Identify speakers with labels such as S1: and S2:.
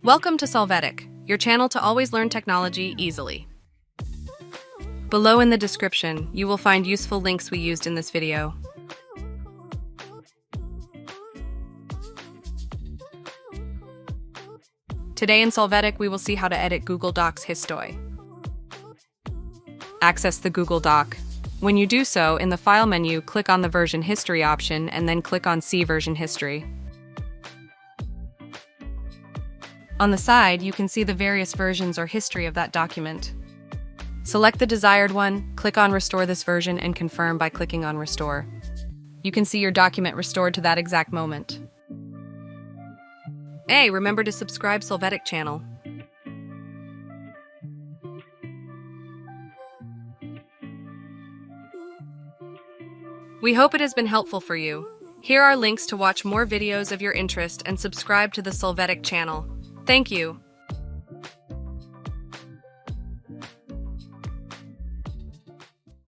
S1: Welcome to Solvetic, your channel to always learn technology easily. Below in the description, you will find useful links we used in this video. Today in Solvetic, we will see how to edit Google Docs history. Access the Google Doc. When you do so, in the File menu, click on the Version History option and then click on See Version History. On the side, you can see the various versions or history of that document. Select the desired one, click on Restore this version and confirm by clicking on Restore. You can see your document restored to that exact moment. Hey, remember to subscribe Solvetic channel. We hope it has been helpful for you. Here are links to watch more videos of your interest and subscribe to the Solvetic channel. Thank you.